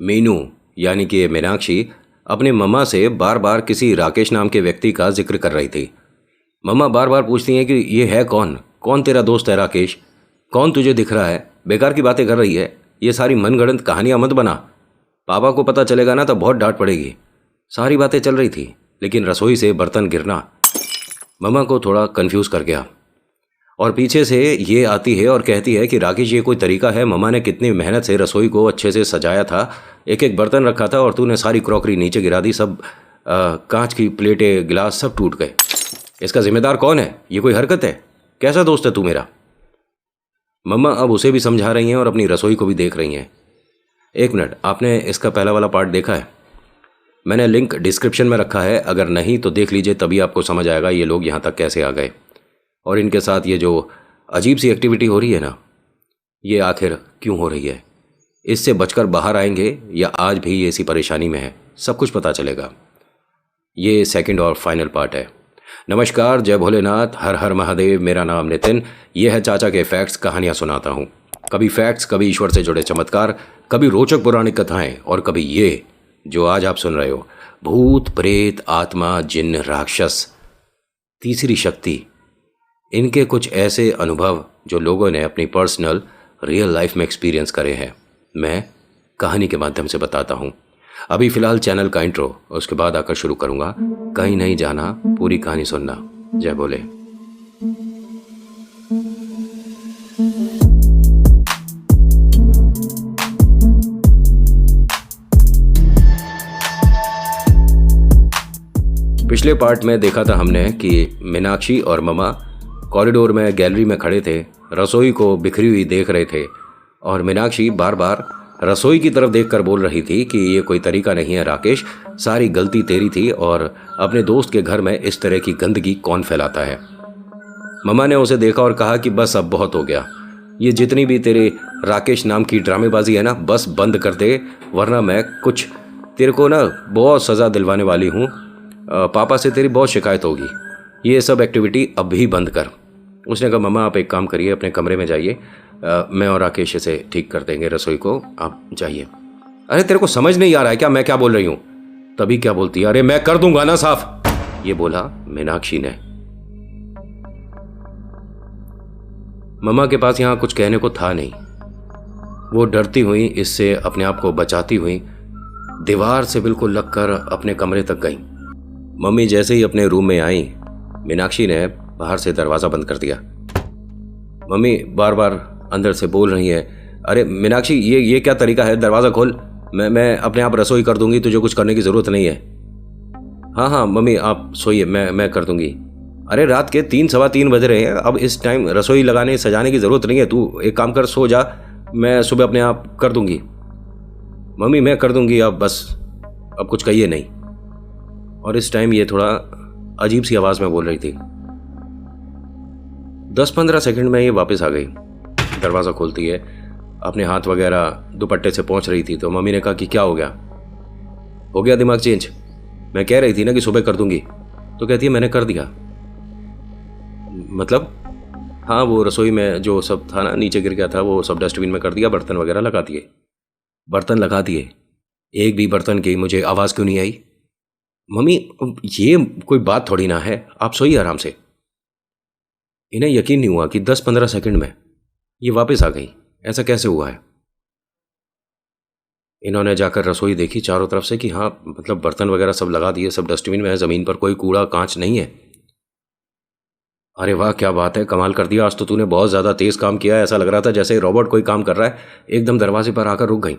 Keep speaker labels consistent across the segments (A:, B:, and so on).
A: मीनू यानी कि मीनाक्षी अपने मम्मा से बार बार किसी राकेश नाम के व्यक्ति का जिक्र कर रही थी। मम्मा बार बार पूछती हैं कि ये है कौन, कौन तेरा दोस्त है राकेश, कौन तुझे दिख रहा है, बेकार की बातें कर रही है, ये सारी मनगढ़ंत कहानियां मत बना, पापा को पता चलेगा ना तो बहुत डांट पड़ेगी। सारी बातें चल रही थी लेकिन रसोई से बर्तन गिरना मम्मा को थोड़ा कंफ्यूज कर गया। और पीछे से ये आती है और कहती है कि राकेश ये कोई तरीका है, मम्मा ने कितनी मेहनत से रसोई को अच्छे से सजाया था, एक एक बर्तन रखा था और तूने सारी क्रॉकरी नीचे गिरा दी, सब कांच की प्लेटें गिलास सब टूट गए। इसका जिम्मेदार कौन है? ये कोई हरकत है? कैसा दोस्त है तू मेरा? मम्मा अब उसे भी समझा रही हैं और अपनी रसोई को भी देख रही हैं। एक मिनट, आपने इसका पहला वाला पार्ट देखा है? मैंने लिंक डिस्क्रिप्शन में रखा है, अगर नहीं तो देख लीजिए, तभी आपको समझ आएगा ये लोग यहाँ तक कैसे आ गए और इनके साथ ये जो अजीब सी एक्टिविटी हो रही है ना, ये आखिर क्यों हो रही है, इससे बचकर बाहर आएंगे या आज भी ये इसी परेशानी में है, सब कुछ पता चलेगा। ये सेकंड और फाइनल पार्ट है। नमस्कार, जय भोलेनाथ, हर हर महादेव। मेरा नाम नितिन, ये है चाचा के फैक्ट्स, कहानियाँ सुनाता हूँ। कभी फैक्ट्स, कभी ईश्वर से जुड़े चमत्कार, कभी रोचक पौराणिक कथाएं और कभी ये जो आज आप सुन रहे हो, भूत प्रेत आत्मा जिन्न राक्षस, तीसरी शक्ति, इनके कुछ ऐसे अनुभव जो लोगों ने अपनी पर्सनल रियल लाइफ में एक्सपीरियंस करे हैं, मैं कहानी के माध्यम से बताता हूँ। अभी फ़िलहाल चैनल का इंट्रो, उसके बाद आकर शुरू करूँगा। कहीं नहीं जाना, पूरी कहानी सुनना। जय बोले। पिछले पार्ट में देखा था हमने कि मीनाक्षी और ममा कॉरिडोर में गैलरी में खड़े थे, रसोई को बिखरी हुई देख रहे थे और मीनाक्षी बार बार रसोई की तरफ देखकर बोल रही थी कि ये कोई तरीका नहीं है राकेश, सारी गलती तेरी थी और अपने दोस्त के घर में इस तरह की गंदगी कौन फैलाता है। ममा ने उसे देखा और कहा कि बस अब बहुत हो गया, ये जितनी भी तेरे राकेश नाम की ड्रामेबाजी है ना, बस बंद कर दे, वरना मैं कुछ तेरे को ना बहुत सज़ा दिलवाने वाली हूँ, पापा से तेरी बहुत शिकायत होगी, ये सब एक्टिविटी अब भी बंद कर। उसने कहा मम्मा आप एक काम करिए, अपने कमरे में जाइए, मैं और राकेश इसे ठीक कर देंगे रसोई को, आप जाइए। अरे तेरे को समझ नहीं आ रहा है क्या मैं क्या बोल रही हूँ? तभी क्या बोलती है, अरे मैं कर दूंगा ना साफ, ये बोला मीनाक्षी ने। मम्मा के पास यहाँ कुछ कहने को था नहीं, वो डरती हुई, इससे अपने आप को बचाती हुई दीवार से बिल्कुल लगकर अपने कमरे तक गई। मम्मी जैसे ही अपने रूम में आई, मीनाक्षी ने बाहर से दरवाज़ा बंद कर दिया। मम्मी बार बार अंदर से बोल रही है, अरे मीनाक्षी ये क्या तरीका है, दरवाज़ा खोल, मैं अपने आप रसोई कर दूंगी, तुझे कुछ करने की ज़रूरत नहीं है। हाँ हाँ मम्मी आप सोइए, मैं कर दूंगी। अरे रात के 3 सवा 3 बज रहे हैं, अब इस टाइम रसोई लगाने सजाने की ज़रूरत नहीं है, तू एक काम कर, सो जा, मैं सुबह अपने आप कर दूंगी। मम्मी मैं कर दूंगी, अब बस अब कुछ कहिए नहीं। और इस टाइम ये थोड़ा अजीब सी आवाज़ में बोल रही थी। 10-15 सेकंड में ये वापस आ गई, दरवाज़ा खोलती है, अपने हाथ वगैरह दुपट्टे से पहुंच रही थी। तो मम्मी ने कहा कि क्या हो गया दिमाग चेंज? मैं कह रही थी ना कि सुबह कर दूंगी, तो कहती है मैंने कर दिया। मतलब? हाँ वो रसोई में जो सब था ना, नीचे गिर गया था, वो सब डस्टबिन में कर दिया, बर्तन वगैरह लगा दिए। बर्तन लगा दिए? एक भी बर्तन की मुझे आवाज़ क्यों नहीं आई? मम्मी ये कोई बात थोड़ी ना है, आप सोइए आराम से। इन्हें यकीन नहीं हुआ कि 10-15 सेकंड में ये वापस आ गई, ऐसा कैसे हुआ है। इन्होंने जाकर रसोई देखी चारों तरफ से कि हाँ मतलब बर्तन वगैरह सब लगा दिए, सब डस्टबिन में है, ज़मीन पर कोई कूड़ा कांच नहीं है। अरे वाह क्या बात है, कमाल कर दिया, आज तो तूने बहुत ज़्यादा तेज़ काम किया है, ऐसा लग रहा था जैसे रोबोट कोई काम कर रहा है। एकदम दरवाजे पर आकर रुक गई।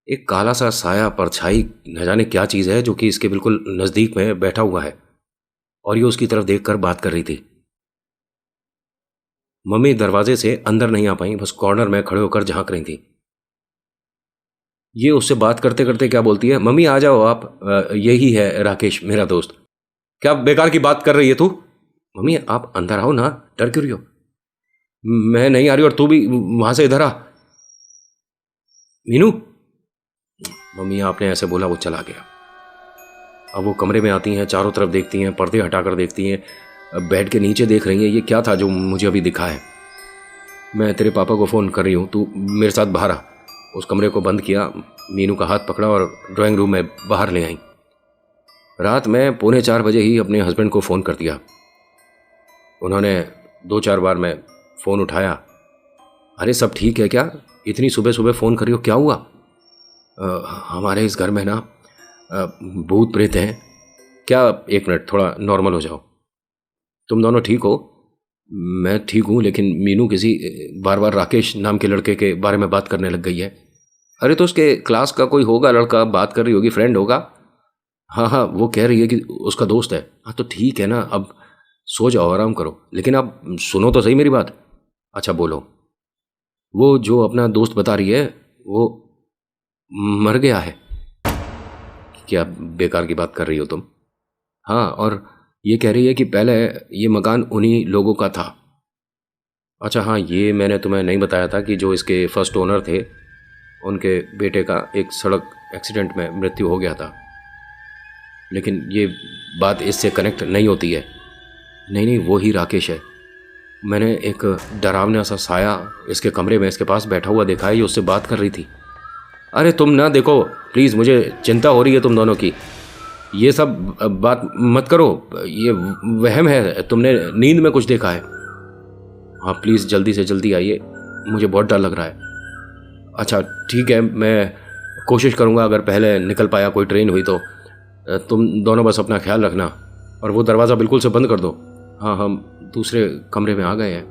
A: एक काला सा साया, परछाई, न जाने क्या चीज़ है जो कि इसके बिल्कुल नज़दीक में बैठा हुआ है और ये उसकी तरफ देखकर बात कर रही थी। मम्मी दरवाजे से अंदर नहीं आ पाई, बस कॉर्नर में खड़े होकर झांक रही थी। ये उससे बात करते करते क्या बोलती है, मम्मी आ जाओ आप, यही है राकेश मेरा दोस्त। क्या बेकार की बात कर रही है तू? मम्मी आप अंदर आओ ना, डर क्यों रही हो? मैं नहीं आ रही और तू भी वहां से इधर आ। मीनू, मम्मी आपने ऐसे बोला, वो चला गया। अब वो कमरे में आती हैं, चारों तरफ देखती हैं, पर्दे हटाकर देखती हैं, बेड के नीचे देख रही हैं, ये क्या था जो मुझे अभी दिखा है। मैं तेरे पापा को फ़ोन कर रही हूँ, तू मेरे साथ बाहर आ। उस कमरे को बंद किया, मीनू का हाथ पकड़ा और ड्राइंग रूम में बाहर ले आई। रात में 3:45 ही अपने हस्बैंड को फ़ोन कर दिया। उन्होंने 2-4 बार मैं फ़ोन उठाया। अरे सब ठीक है क्या? इतनी सुबह सुबह फ़ोन करियो, क्या हुआ? हमारे इस घर में ना भूत प्रेत हैं क्या? एक मिनट, थोड़ा नॉर्मल हो जाओ। तुम दोनों ठीक हो? मैं ठीक हूँ, लेकिन मीनू किसी बार बार राकेश नाम के लड़के के बारे में बात करने लग गई है। अरे तो उसके क्लास का कोई होगा लड़का, बात कर रही होगी, फ्रेंड होगा। हाँ हाँ, वो कह रही है कि उसका दोस्त है। हाँ तो ठीक है ना, अब सो जाओ, आराम करो, लेकिन आप सुनो तो सही मेरी बात। अच्छा बोलो। वो जो अपना दोस्त बता रही है वो मर गया है? क्या बेकार की बात कर रही हो तुम? हाँ, और ये कह रही है कि पहले ये मकान उन्हीं लोगों का था। अच्छा हाँ, ये मैंने तुम्हें नहीं बताया था कि जो इसके फर्स्ट ओनर थे, उनके बेटे का एक सड़क एक्सीडेंट में मृत्यु हो गया था। लेकिन ये बात इससे कनेक्ट नहीं होती है। नहीं नहीं, वो ही राकेश है। मैंने एक डरावना सा साया इसके कमरे में इसके पास बैठा हुआ देखा है, ये उससे बात कर रही थी। अरे तुम ना देखो प्लीज़, मुझे चिंता हो रही है तुम दोनों की। ये सब बात मत करो, ये वहम है, तुमने नींद में कुछ देखा है। हाँ प्लीज़ जल्दी से जल्दी आइए, मुझे बहुत डर लग रहा है। अच्छा ठीक है, मैं कोशिश करूँगा, अगर पहले निकल पाया कोई ट्रेन हुई तो। तुम दोनों बस अपना ख्याल रखना, और वो दरवाज़ा बिल्कुल से बंद कर दो। हाँ, हम दूसरे कमरे में आ गए हैं।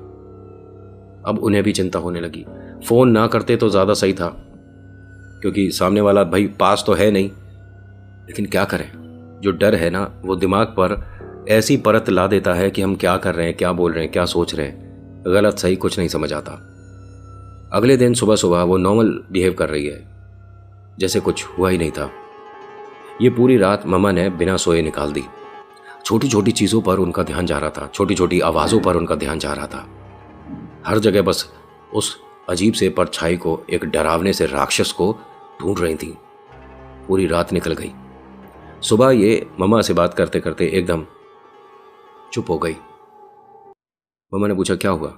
A: अब उन्हें भी चिंता होने लगी। फ़ोन ना करते तो ज़्यादा सही था, क्योंकि सामने वाला भाई पास तो है नहीं। लेकिन क्या करें, जो डर है ना वो दिमाग पर ऐसी परत ला देता है कि हम क्या कर रहे हैं, क्या बोल रहे हैं, क्या सोच रहे हैं, गलत सही कुछ नहीं समझ आता। अगले दिन सुबह सुबह वो नॉर्मल बिहेव कर रही है, जैसे कुछ हुआ ही नहीं था। ये पूरी रात मम्मा ने बिना सोए निकाल दी। छोटी छोटी चीज़ों पर उनका ध्यान जा रहा था, छोटी छोटी आवाज़ों पर उनका ध्यान जा रहा था। हर जगह बस उस अजीब से परछाई को, एक डरावने से राक्षस को ढूंढ रही थी। पूरी रात निकल गई। सुबह ये मम्मा से बात करते करते एकदम चुप हो गई। मम्मा ने पूछा क्या हुआ,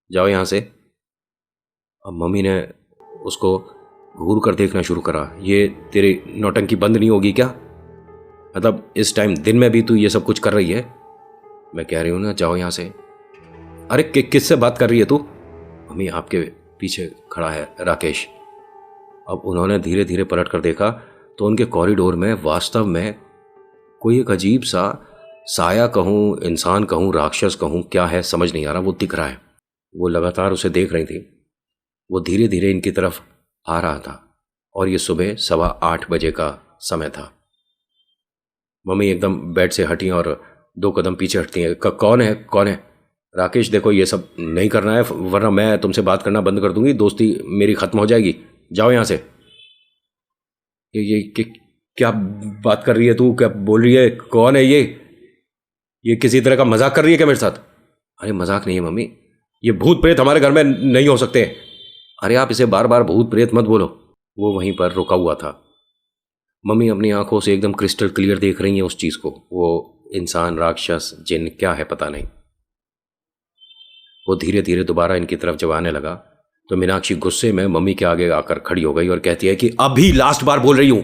A: जाओ यहाँ से। अब मम्मी ने उसको घूर कर देखना शुरू करा। ये तेरी नौटंकी बंद नहीं होगी क्या? मतलब इस टाइम दिन में भी तू ये सब कुछ कर रही है? मैं कह रही हूँ ना, जाओ यहाँ से। अरे किससे बात कर रही है तू? मम्मी आपके पीछे खड़ा है राकेश। अब उन्होंने धीरे धीरे पलट कर देखा तो उनके कॉरिडोर में वास्तव में कोई एक अजीब सा साया कहूँ, इंसान कहूँ, राक्षस कहूँ, क्या है समझ नहीं आ रहा, वो दिख रहा है। वो लगातार उसे देख रही थी। वो धीरे धीरे इनकी तरफ आ रहा था, और ये सुबह 8:15 बजे का समय था। मम्मी एकदम बेड से हटी और 2 कदम पीछे हटती हैं। कौन है, कौन है? राकेश देखो, ये सब नहीं करना है, वरना मैं तुमसे बात करना बंद कर दूंगी, दोस्ती मेरी खत्म हो जाएगी। जाओ यहाँ से। ये क्या बात कर रही है तू, क्या बोल रही है? कौन है ये किसी तरह का मजाक कर रही है क्या मेरे साथ? अरे मजाक नहीं है मम्मी, ये भूत प्रेत हमारे घर में नहीं हो सकते। अरे आप इसे बार बार भूत प्रेत मत बोलो। वो वहीं पर रुका हुआ था। मम्मी अपनी आंखों से एकदम क्रिस्टल क्लियर देख रही है उस चीज़ को। वो इंसान, राक्षस, जिन, क्या है पता नहीं। वो धीरे धीरे दोबारा इनकी तरफ जब आने लगा तो मीनाक्षी गुस्से में मम्मी के आगे आकर खड़ी हो गई और कहती है कि अभी लास्ट बार बोल रही हूं,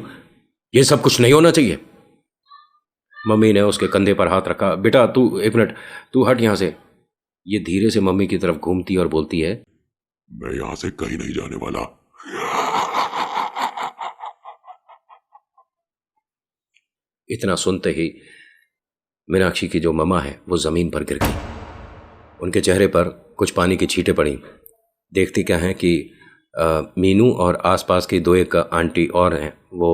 A: ये सब कुछ नहीं होना चाहिए। मम्मी ने उसके कंधे पर हाथ रखा। बेटा तू, एक मिनट, तू हट यहां से। ये धीरे से मम्मी की तरफ घूमती और बोलती है,
B: मैं यहां से कहीं नहीं जाने वाला।
A: इतना सुनते ही मीनाक्षी की जो मम्मा है वो जमीन पर गिर गई। उनके चेहरे पर कुछ पानी की छींटें पड़ी। देखती क्या है कि मीनू और आसपास की 2-1 आंटी और हैं, वो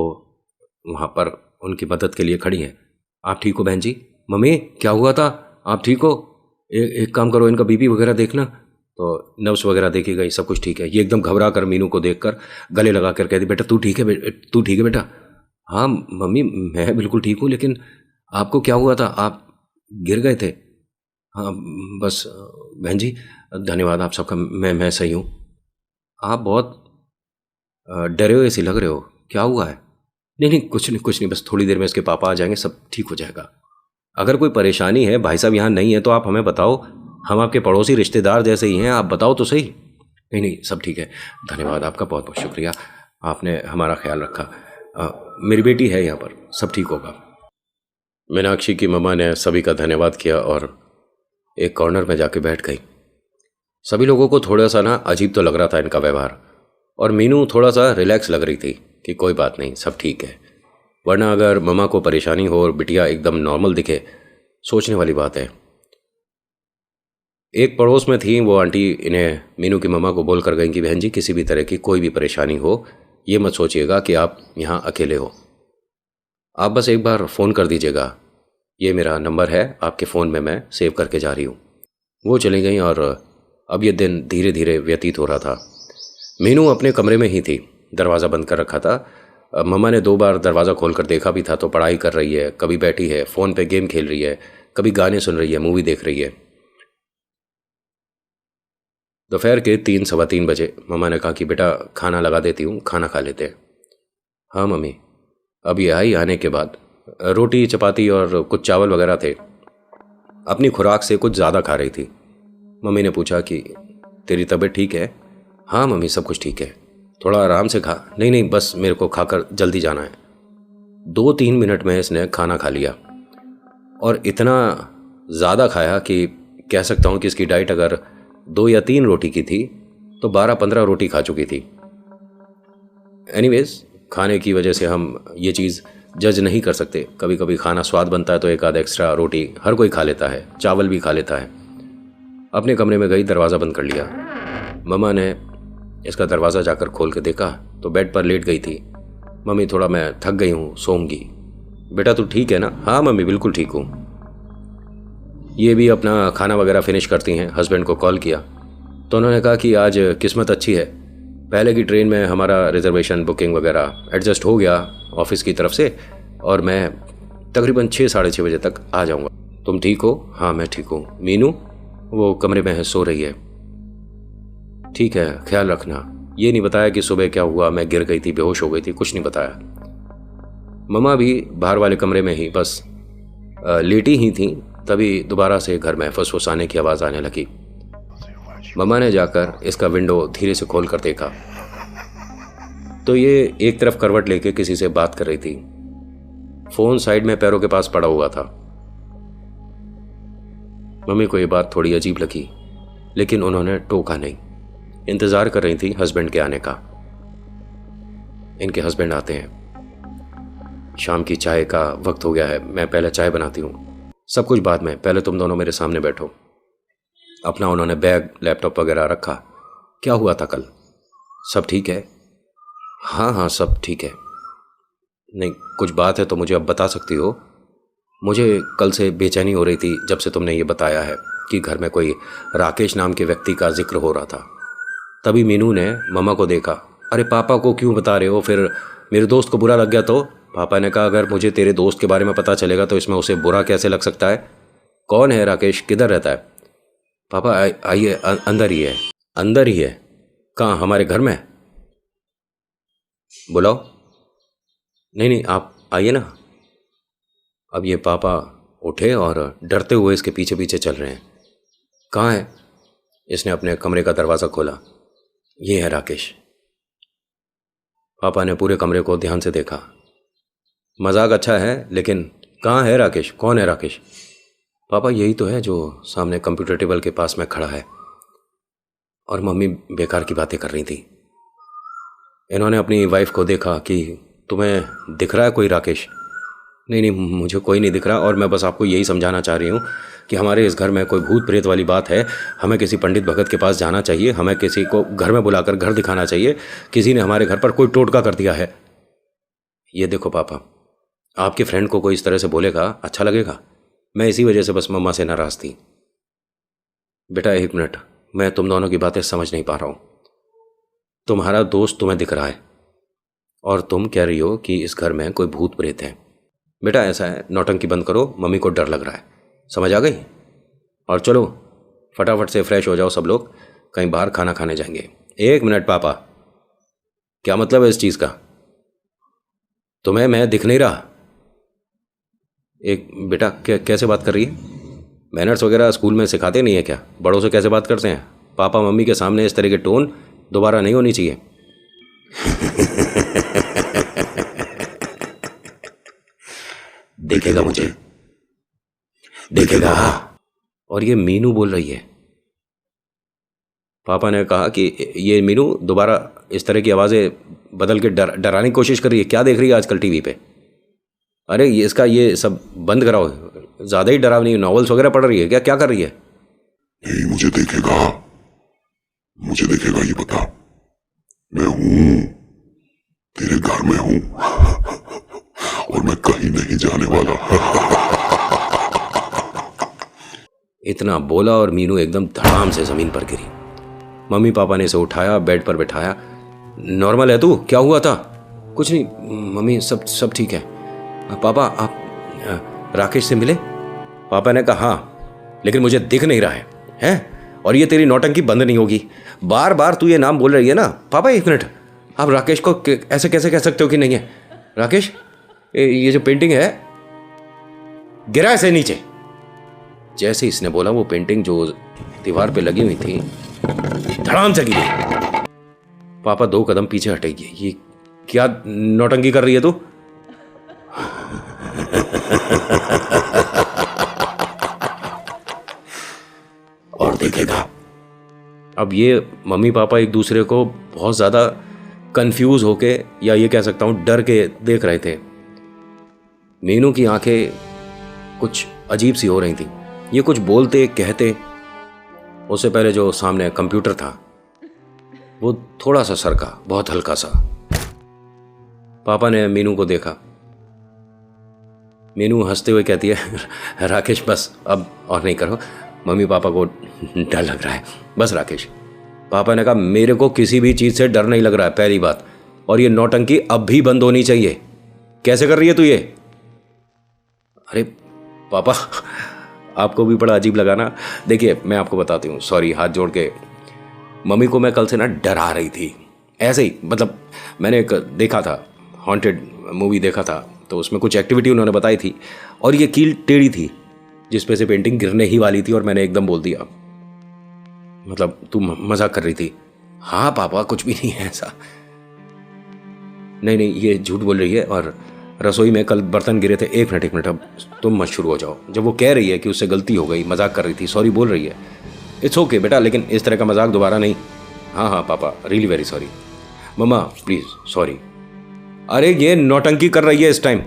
A: वहाँ पर उनकी मदद के लिए खड़ी हैं। आप ठीक हो बहन जी? मम्मी क्या हुआ था, आप ठीक हो? एक काम करो, इनका बीपी वगैरह देखना। तो नब्स वगैरह देखी गई, सब कुछ ठीक है। ये एकदम घबरा कर मीनू को देखकर गले लगा कर कहती, बेटा तू ठीक है, तू ठीक है बेटा? हाँ मम्मी मैं बिल्कुल ठीक हूँ, लेकिन आपको क्या हुआ था, आप गिर गए थे? हाँ बस बहन जी, धन्यवाद आप सबका, मैं सही हूँ। आप बहुत डरे हुए से लग रहे हो, क्या हुआ है? नहीं नहीं, कुछ नहीं कुछ नहीं, बस थोड़ी देर में इसके पापा आ जाएंगे, सब ठीक हो जाएगा। अगर कोई परेशानी है, भाई साहब यहाँ नहीं है तो आप हमें बताओ, हम आपके पड़ोसी रिश्तेदार जैसे ही हैं, आप बताओ तो सही। नहीं नहीं, सब ठीक है। धन्यवाद आपका, बहुत बहुत शुक्रिया, आपने हमारा ख्याल रखा। मेरी बेटी है यहाँ पर, सब ठीक होगा। मीनाक्षी की मम्मा ने सभी का धन्यवाद किया और एक कॉर्नर में जाके बैठ गई। सभी लोगों को थोड़ा सा ना अजीब तो लग रहा था इनका व्यवहार, और मीनू थोड़ा सा रिलैक्स लग रही थी कि कोई बात नहीं, सब ठीक है। वरना अगर मम्मा को परेशानी हो और बिटिया एकदम नॉर्मल दिखे, सोचने वाली बात है। एक पड़ोस में थी वो आंटी, इन्हें मीनू की मम्मा को बोल कर गई कि बहन जी, किसी भी तरह की कोई भी परेशानी हो, ये मत सोचिएगा कि आप यहाँ अकेले हो, आप बस एक बार फ़ोन कर दीजिएगा, ये मेरा नंबर है, आपके फ़ोन में मैं सेव करके जा रही हूँ। वो चली गई और अब ये दिन धीरे धीरे व्यतीत हो रहा था। मीनू अपने कमरे में ही थी, दरवाज़ा बंद कर रखा था। मम्मा ने 2 बार दरवाज़ा खोल कर देखा भी था तो पढ़ाई कर रही है, कभी बैठी है फ़ोन पे गेम खेल रही है, कभी गाने सुन रही है, मूवी देख रही है। दोपहर के 3 सवा 3 बजे मम्मा ने कहा कि बेटा खाना लगा देती हूँ, खाना खा लेते हैं। हाँ मम्मी। अब ये आई आने के बाद रोटी चपाती और कुछ चावल वगैरह थे, अपनी खुराक से कुछ ज़्यादा खा रही थी। मम्मी ने पूछा कि तेरी तबीयत ठीक है? हाँ मम्मी, सब कुछ ठीक है, थोड़ा आराम से खा। नहीं नहीं, बस मेरे को खाकर जल्दी जाना है। 2-3 मिनट में इसने खाना खा लिया, और इतना ज़्यादा खाया कि कह सकता हूँ कि इसकी डाइट अगर 2 या 3 रोटी की थी तो 12-15 रोटी खा चुकी थी। एनीवेज, खाने की वजह से हम ये चीज़ जज नहीं कर सकते। कभी कभी खाना स्वाद बनता है तो एक आध एक्स्ट्रा रोटी हर कोई खा लेता है, चावल भी खा लेता है। अपने कमरे में गई, दरवाज़ा बंद कर लिया। मम्मा ने इसका दरवाज़ा जाकर खोल के देखा तो बेड पर लेट गई थी। मम्मी, थोड़ा मैं थक गई हूँ, सोऊंगी। बेटा तू ठीक है ना? हाँ मम्मी, बिल्कुल ठीक हूँ। ये भी अपना खाना वगैरह फिनिश करती हैं। हस्बैंड को कॉल किया तो उन्होंने कहा कि आज किस्मत अच्छी है, पहले की ट्रेन में हमारा रिजर्वेशन बुकिंग वगैरह एडजस्ट हो गया ऑफिस की तरफ से, और मैं तकरीबन 6-6:30 बजे तक आ जाऊँगा। तुम ठीक हो? हाँ मैं ठीक हूँ। मीनू? वो कमरे में है, सो रही है। ठीक है, ख्याल रखना। ये नहीं बताया कि सुबह क्या हुआ, मैं गिर गई थी, बेहोश हो गई थी, कुछ नहीं बताया। मम्मा भी बाहर वाले कमरे में ही बस लेटी ही थी, तभी दोबारा से घर में फुसफुसाने की आवाज़ आने लगी। मम्मा ने जाकर इसका विंडो धीरे से खोल कर देखा तो ये एक तरफ करवट लेके किसी से बात कर रही थी। फ़ोन साइड में पैरों के पास पड़ा हुआ था। मम्मी को ये बात थोड़ी अजीब लगी, लेकिन उन्होंने टोका नहीं। इंतज़ार कर रही थी हस्बैंड के आने का। इनके हस्बैंड आते हैं। शाम की चाय का वक्त हो गया है, मैं पहले चाय बनाती हूँ, सब कुछ बाद में, पहले तुम दोनों मेरे सामने बैठो। अपना उन्होंने बैग लैपटॉप वगैरह रखा। क्या हुआ था कल? सब ठीक है? हाँ हाँ, सब ठीक है। नहीं, कुछ बात है तो मुझे अब बता सकती हो। मुझे कल से बेचैनी हो रही थी जब से तुमने ये बताया है कि घर में कोई राकेश नाम के व्यक्ति का जिक्र हो रहा था। तभी मीनू ने मम्मा को देखा। अरे पापा को क्यों बता रहे हो? फिर मेरे दोस्त को बुरा लग गया तो? पापा ने कहा अगर मुझे तेरे दोस्त के बारे में पता चलेगा तो इसमें उसे बुरा कैसे लग सकता है? कौन है राकेश? किधर रहता है? पापा आइए, अंदर ही है। अंदर ही है? कहाँ, हमारे घर में? बुलाओ। नहीं नहीं, आप आइए ना। अब ये पापा उठे और डरते हुए इसके पीछे पीछे चल रहे हैं। कहाँ है? इसने अपने कमरे का दरवाज़ा खोला। ये है राकेश। पापा ने पूरे कमरे को ध्यान से देखा। मजाक अच्छा है, लेकिन कहाँ है राकेश? कौन है राकेश? पापा यही तो है जो सामने कंप्यूटर टेबल के पास में खड़ा है। और मम्मी बेकार की बातें कर रही थी। इन्होंने अपनी वाइफ को देखा कि तुम्हें दिख रहा है कोई राकेश? नहीं नहीं, मुझे कोई नहीं दिख रहा, और मैं बस आपको यही समझाना चाह रही हूँ कि हमारे इस घर में कोई भूत प्रेत वाली बात है। हमें किसी पंडित भगत के पास जाना चाहिए, हमें किसी को घर में बुलाकर घर दिखाना चाहिए। किसी ने हमारे घर पर कोई टोटका कर दिया है। ये देखो पापा, आपके फ्रेंड को कोई इस तरह से बोलेगा, अच्छा लगेगा? मैं इसी वजह से बस मम्मा से नाराज़ थी। बेटा एक मिनट, मैं तुम दोनों की बातें समझ नहीं पा रहा हूँ। तुम्हारा दोस्त तुम्हें दिख रहा है और तुम कह रही हो कि इस घर में कोई भूत प्रेत है। बेटा ऐसा है, नौटंकी बंद करो, मम्मी को डर लग रहा है। समझ आ गई? और चलो फटाफट से फ्रेश हो जाओ सब लोग, कहीं बाहर खाना खाने जाएंगे। 1 मिनट पापा, क्या मतलब है इस चीज़ का? तुम्हें मैं दिख नहीं रहा? एक बेटा कैसे बात कर रही है? मैनर्स वगैरह स्कूल में सिखाते नहीं है क्या? बड़ों से कैसे बात करते हैं? पापा मम्मी के सामने इस तरह के टोन दोबारा नहीं होनी चाहिए।
B: देखेगा मुझे,
A: देखेगा। और ये मीनू बोल रही है। पापा ने कहा कि ये मीनू दोबारा इस तरह की आवाज़ें बदल के डराने की कोशिश कर रही है। क्या देख रही है आजकल टीवी पे? अरे ये इसका ये सब बंद कराओ, ज़्यादा ही डरावनी नॉवेल्स वगैरह पढ़ रही है क्या? क्या कर रही है?
B: नहीं, मुझे देखेगा, मुझे देखेगा, ये बता। मैं हूं, तेरे घर में हूं और मैं कहीं नहीं जाने वाला।
A: इतना बोला और मीनू एकदम धड़ाम से ज़मीन पर गिरी। मम्मी पापा ने इसे उठाया, बेड पर बिठाया। नॉर्मल है तू? क्या हुआ था? कुछ नहीं मम्मी, सब ठीक है। पापा आप राकेश से मिले? पापा ने कहा हाँ, लेकिन मुझे दिख नहीं रहा है। हैं? और ये तेरी नौटंकी बंद नहीं होगी। बार बार तू ये नाम बोल रही है ना। पापा एक मिनट, आप राकेश को ऐसे कैसे कह सकते हो कि नहीं है? राकेश, ये जो पेंटिंग है, गिरा इसे नीचे। जैसे इसने बोला वो पेंटिंग जो दीवार पे लगी हुई थी धड़ाम से गिरी। पापा 2 कदम पीछे हटे गए। ये क्या नौटंकी कर रही है तू? और देखेगा। अब ये मम्मी पापा एक दूसरे को बहुत ज़्यादा कंफ्यूज होके, या ये कह सकता हूँ डर के देख रहे थे। मीनू की आंखें कुछ अजीब सी हो रही थी। ये कुछ बोलते कहते। उससे पहले जो सामने कंप्यूटर था वो थोड़ा सा सरका, बहुत हल्का सा। पापा ने मीनू को देखा। मीनू हंसते हुए कहती है राकेश बस, अब और नहीं करो। मम्मी पापा को डर लग रहा है, बस राकेश। पापा ने कहा मेरे को किसी भी चीज़ से डर नहीं लग रहा है, पहली बात। और ये नौटंकी अब भी बंद होनी चाहिए। कैसे कर रही है तू ये? अरे पापा, आपको भी बड़ा अजीब लगा ना। देखिए मैं आपको बताती हूँ, सॉरी, हाथ जोड़ के। मम्मी को मैं कल से ना डरा रही थी, ऐसे ही। मतलब मैंने एक देखा था, हॉन्टेड मूवी देखा था, तो उसमें कुछ एक्टिविटी उन्होंने बताई थी और ये कील टेढ़ी थी जिस पे से पेंटिंग गिरने ही वाली थी और मैंने एकदम बोल दिया। मतलब तू मजाक कर रही थी? हाँ पापा, कुछ भी नहीं है ऐसा। नहीं नहीं, ये झूठ बोल रही है। और रसोई में कल बर्तन गिरे थे। एक मिनट, अब तुम मत शुरू हो जाओ। जब वो कह रही है कि उससे गलती हो गई, मजाक कर रही थी, सॉरी बोल रही है, इट्स ओके बेटा, लेकिन इस तरह का मजाक दोबारा नहीं। हाँ पापा, रियली वेरी सॉरी। मम्मा प्लीज सॉरी। अरे ये नौटंकी कर रही है इस टाइम।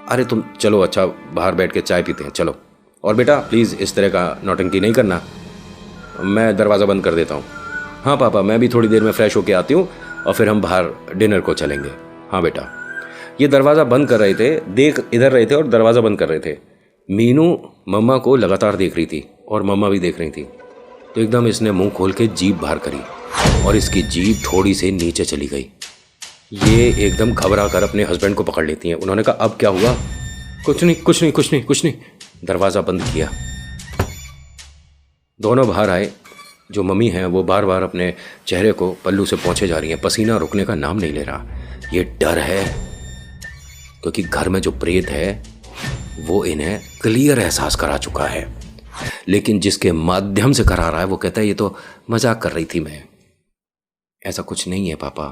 A: अरे तुम चलो, अच्छा बाहर बैठ के चाय पीते हैं, चलो। और बेटा प्लीज़ इस तरह का नौटंकी नहीं करना। मैं दरवाज़ा बंद कर देता हूँ। हाँ पापा, मैं भी थोड़ी देर में फ्रेश होके आती हूँ और फिर हम बाहर डिनर को चलेंगे। हाँ बेटा। ये दरवाज़ा बंद कर रहे थे, देख इधर रहे थे और दरवाज़ा बंद कर रहे थे। मीनू मम्मा को लगातार देख रही थी और मम्मा भी देख रही थी। तो एकदम इसने मुंह खोल के जीभ बाहर करी और इसकी जीभ थोड़ी सी नीचे चली गई। ये एकदम घबरा कर अपने हस्बैंड को पकड़ लेती हैं। उन्होंने कहा अब क्या हुआ? कुछ नहीं। दरवाज़ा बंद किया। दोनों बाहर आए। जो मम्मी हैं वो बार बार अपने चेहरे को पल्लू से पोंछे जा रही हैं। पसीना रुकने का नाम नहीं ले रहा। ये डर है क्योंकि घर में जो प्रेत है वो इन्हें क्लियर एहसास करा चुका है, लेकिन जिसके माध्यम से करा रहा है वो कहता है ये तो मजाक कर रही थी मैं। ऐसा कुछ नहीं है पापा,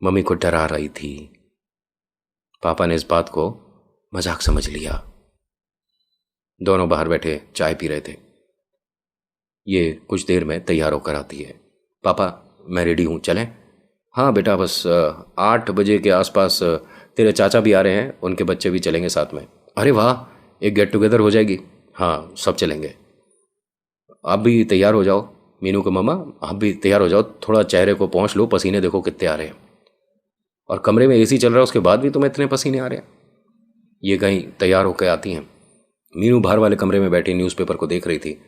A: मम्मी को डरा रही थी। पापा ने इस बात को मजाक समझ लिया। दोनों बाहर बैठे चाय पी रहे थे। ये कुछ देर में तैयार होकर आती है। पापा मैं रेडी हूँ, चलें? हाँ बेटा, बस 8 बजे के आसपास तेरे चाचा भी आ रहे हैं, उनके बच्चे भी चलेंगे साथ में। अरे वाह, एक गेट टुगेदर हो जाएगी। हाँ सब चलेंगे। आप भी तैयार हो जाओ। मीनू को मम्मा आप भी तैयार हो जाओ, थोड़ा चेहरे को पोंछ लो, पसीने देखो कितने आ रहे हैं। और कमरे में एसी चल रहा है उसके बाद भी तुम्हें इतने पसीने आ रहे हैं। ये कहीं तैयार होकर आती हैं। मीनू बाहर वाले कमरे में बैठी न्यूज़पेपर को देख रही थी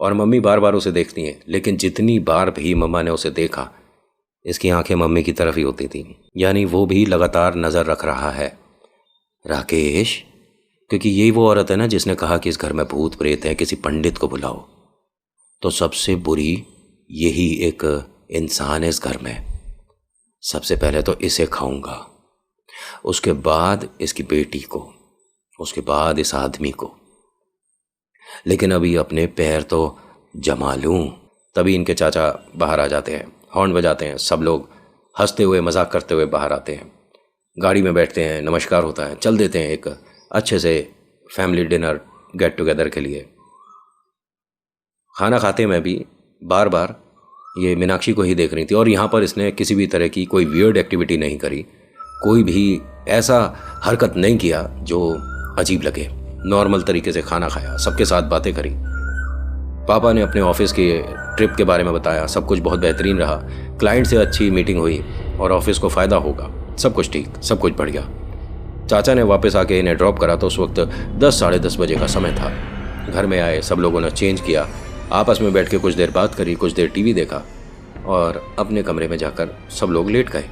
A: और मम्मी बार बार उसे देखती हैं, लेकिन जितनी बार भी मम्मा ने उसे देखा इसकी आंखें मम्मी की तरफ ही होती थी, यानी वो भी लगातार नज़र रख रहा है। राकेश, क्योंकि यही वो औरत है ना जिसने कहा कि इस घर में भूत प्रेत है, किसी पंडित को बुलाओ। तो सबसे बुरी यही एक इंसान है इस घर में। सबसे पहले तो इसे खाऊंगा, उसके बाद इसकी बेटी को, उसके बाद इस आदमी को। लेकिन अभी अपने पैर तो जमा लूं। तभी इनके चाचा बाहर आ जाते हैं, हॉर्न बजाते हैं। सब लोग हंसते हुए मजाक करते हुए बाहर आते हैं, गाड़ी में बैठते हैं, नमस्कार होता है, चल देते हैं एक अच्छे से फैमिली डिनर गेट टुगेदर के लिए। खाना खाते में भी बार बार ये मीनाक्षी को ही देख रही थी, और यहाँ पर इसने किसी भी तरह की कोई वियर्ड एक्टिविटी नहीं करी, कोई भी ऐसा हरकत नहीं किया जो अजीब लगे। नॉर्मल तरीके से खाना खाया, सबके साथ बातें करी। पापा ने अपने ऑफिस के ट्रिप के बारे में बताया, सब कुछ बहुत बेहतरीन रहा, क्लाइंट से अच्छी मीटिंग हुई और ऑफिस को फ़ायदा होगा, सब कुछ ठीक, सब कुछ बढ़िया। चाचा ने वापस आके इन्हें ड्रॉप करा तो उस वक्त 10 साढ़े 10 बजे का समय था। घर में आए, सब लोगों ने चेंज किया, आपस में बैठ के कुछ देर बात करी, कुछ देर टीवी देखा और अपने कमरे में जाकर सब लोग लेट गए।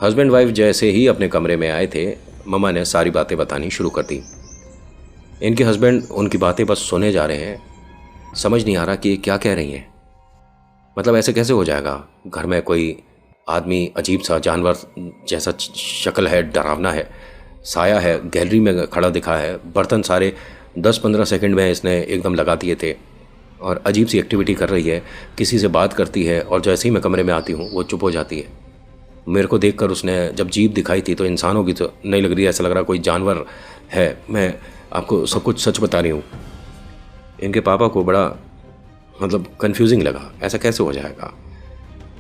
A: हस्बैंड वाइफ जैसे ही अपने कमरे में आए थे, मम्मा ने सारी बातें बतानी शुरू कर दी। इनके हस्बैंड उनकी बातें बस सुने जा रहे हैं, समझ नहीं आ रहा कि ये क्या कह रही हैं। मतलब ऐसे कैसे हो जाएगा, घर में कोई आदमी अजीब सा जानवर जैसा शक्ल है, डरावना है, साया है, गैलरी में खड़ा दिखा है, बर्तन सारे 10-15 सेकंड में इसने एकदम लगा दिए थे और अजीब सी एक्टिविटी कर रही है, किसी से बात करती है और जैसे ही मैं कमरे में आती हूँ वो चुप हो जाती है। मेरे को देखकर उसने जब जीभ दिखाई थी तो इंसानों की तो नहीं लग रही, ऐसा लग रहा कोई जानवर है। मैं आपको सब कुछ सच बता रही हूँ। इनके पापा को बड़ा मतलब कंफ्यूजिंग लगा, ऐसा कैसे हो जाएगा।